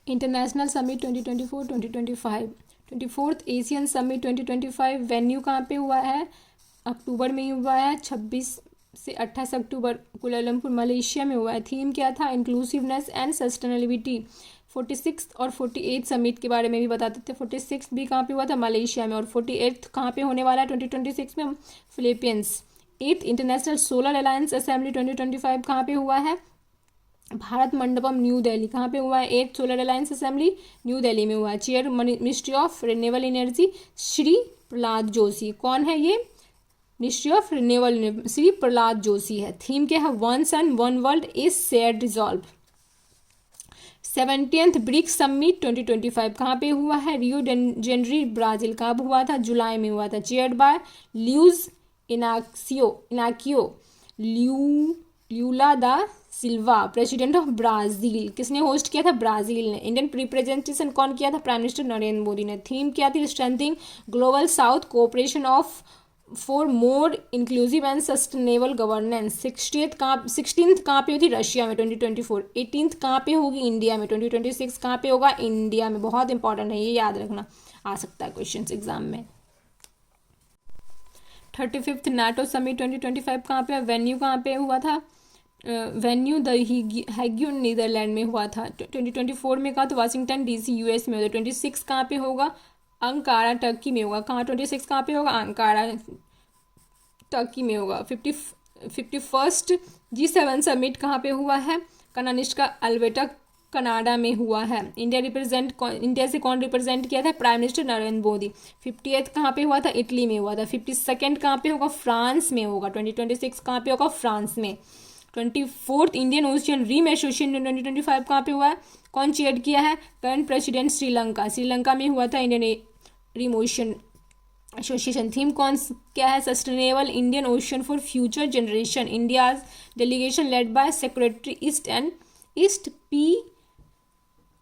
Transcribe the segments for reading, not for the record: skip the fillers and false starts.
International summit 2024 2025, 24th Asian summit 2025 venue कहाँ पे हुआ है? अक्टूबर में ही हुआ है, 26 से 28 अक्टूबर कुआलालंपुर मलेशिया में हुआ है। थीम क्या था? Inclusiveness and sustainability. 46 और 48 समिट के बारे में भी बताते थे। 46 भी कहाँ पे हुआ था? मलेशिया में। और 48 कहाँ पे होने वाला है 2026 में? Philippines. 8th international solar alliance assembly 2025 कहाँ पे हुआ है? भारत मंडपम न्यू दिल्ली। कहाँ पे हुआ है? 8th solar alliance assembly New Delhi में हुआ है। Chair ministry of renewable energy Shri Prahlad Joshi. कौन है ये? Ministry of renewable Shri Prahlad Joshi है। थीम क्या है? One sun one world is shared resolve. 70th BRICS summit 2025 कहाँ पे हुआ है? Rio genre Brazil. कब हुआ था? जुलाई में हुआ था। चेयर्ड बाय ल्यूज इनाकियो ल्यूला दा सिल्वा, प्रेसिडेंट ऑफ ब्राजील। किसने होस्ट किया था? ब्राजील ने। इंडियन रिप्रेजेंटेशन कौन किया था? प्राइम मिनिस्टर नरेंद्र मोदी ने। थीम क्या थी? Strengthening global south cooperation of for more inclusive and sustainable governance. 16th कहाँ पे होती? रशिया में 2024। 18th कहाँ पे होगी? इंडिया में। 2026 कहाँ पे होगा? इंडिया में। बहुत इंपॉर्टेंट है, ये याद रखना, आ सकता है क्वेश्चन एग्जाम में। 35th नाटो समिट 2025 कहाँ पे? वेन्यू कहाँ पे हुआ था? वेन्यू द हैग्यू नीदरलैंड में हुआ था। 2024 में कहा तो वाशिंगटन डीसी यूएस में होगा। 26 कहाँ पे होगा? अंकारा टर्की में होगा। कहाँ 26 कहाँ पे होगा? अंकारा टर्की में होगा। 51st G7 समिट कहाँ पे हुआ है? कनानिष्का अल्बर्टा कनाडा में हुआ है। इंडिया से कौन रिप्रेजेंट किया था? Prime minister Narendra Modi. 50th कहाँ पे हुआ था? इटली में हुआ था। 52nd कहाँ पे होगा? फ्रांस में होगा। 2026 कहाँ पे होगा? फ्रांस में। 24th Indian ocean rim association 2025 कहाँ पे हुआ है? कौन चेयर किया है? करंट प्रेसिडेंट श्रीलंका में हुआ था Indian rim ocean association. Theme कौन क्या है? Sustainable Indian ocean for future generation. India's delegation led by secretary east P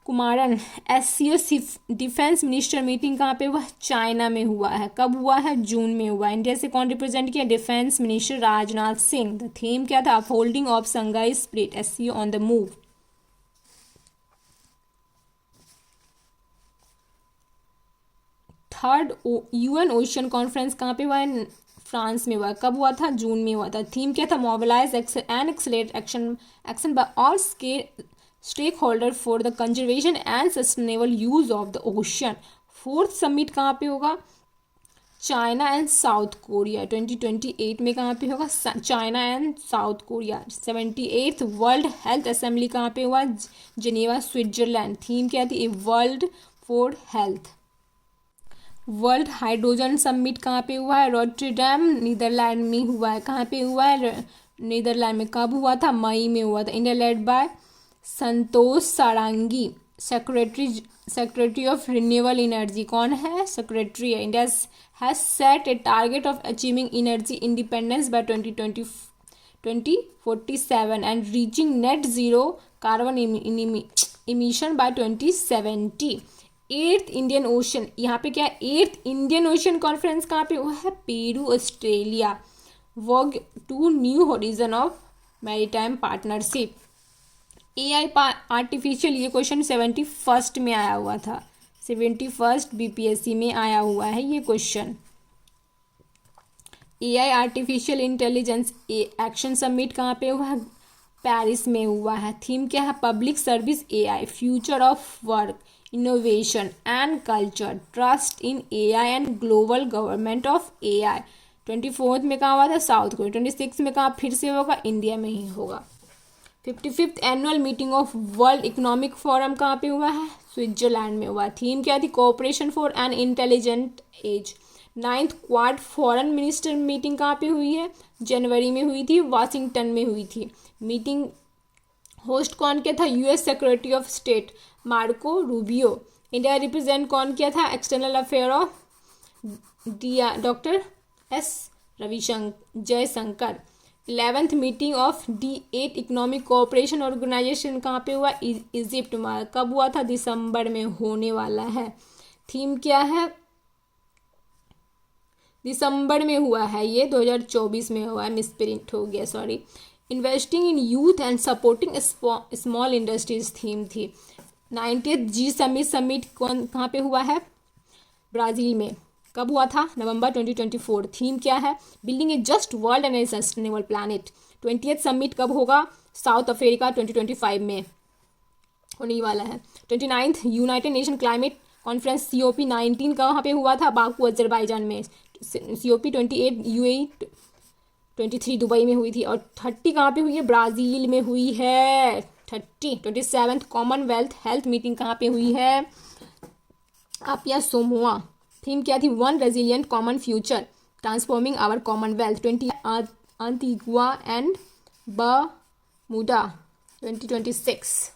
Kumaran. SCO defence minister meeting कहाँ पे हुआ? चाइना में हुआ है। कब हुआ है? जून में हुआ। इंडिया से कौन रिप्रेजेंट किया? Defence minister Rajnath Singh. The theme क्या था? Upholding of Shanghai spirit. SCO on the move. Third UN ocean conference कहाँ पे हुआ है? फ्रांस में हुआ है। कब हुआ था? जून में हुआ था। थीम क्या था? Mobilise and accelerate action by all stakeholder for the conservation and sustainable use of the ocean. 4th summit कहाँ पे होगा? China and south Korea. 2028 में कहाँ पे होगा? China and south Korea. 78th world health assembly कहाँ पे हुआ? Geneva Switzerland. थीम क्या थी? World for health. World hydrogen summit कहाँ पे हुआ है? रॉटरडैम नीदरलैंड में हुआ है। कहाँ पे हुआ है? नीदरलैंड में। कब हुआ था? मई में हुआ था। India led by Santosh Sarangi, secretary of renewable energy. कौन है? सेक्रेटरी है। India has set a target of achieving energy independence by 2047 and reaching net zero carbon emission by 2070। 8th Indian ocean, यहाँ पे क्या है? 8th इंडियन ओशन कॉन्फ्रेंस कहाँ पे हुआ है? Peru Australia. Work to new horizon of maritime partnership. AI artificial, ये question 71st में आया हुआ था। 71st BPSC में आया हुआ है ये question. AI artificial intelligence action summit कहाँ पे हुआ है? पेरिस में हुआ है। थीम क्या है? Public service AI, future of work, innovation and culture, trust in AI and global government of AI। 24th में कहाँ हुआ था? South Korea. 26 में कहाँ फिर से होगा? इंडिया में ही होगा। 55th annual meeting of world economic forum कहाँ पे हुआ है? स्विट्जरलैंड में हुआ। थीम क्या थी? Cooperation for an intelligent age. 9th Quad foreign minister meeting कहाँ पे हुई है? जनवरी में हुई थी, वाशिंगटन में हुई थी। मीटिंग होस्ट कौन किया था? US secretary of state Marco Rubio. India represent कौन किया था? External affair of doctor S Jaishankar. 11th meeting of D8 economic cooperation organisation कहाँ पे हुआ? इजिप्ट में। कब हुआ था? दिसंबर में होने वाला है। थीम क्या है? दिसंबर में हुआ है ये, 2024 में हुआ है, मिसप्रिंट हो गया, sorry. Investing in youth and supporting small industries theme थी। 90th जी समिट कहाँ पे हुआ है? ब्राज़ील में। कब हुआ था? नवंबर 2024। थीम क्या है? Building A just world and A sustainable planet. 20th summit कब होगा? साउथ अफ्रीका 2025 में होने वाला है। 29th United nation climate conference COP19 कहाँ पे हुआ था? बाकू अजरबैजान में। COP28 UAE 23 दुबई में हुई थी। और 30 कहाँ पे हुई है? ब्राज़ील में हुई है। 27th कॉमनवेल्थ हेल्थ मीटिंग कहाँ पे हुई है? आपिया सोमोआ। थीम क्या थी? One resilient common future transforming our Commonwealth. 20 Antigua and Bermuda 2026।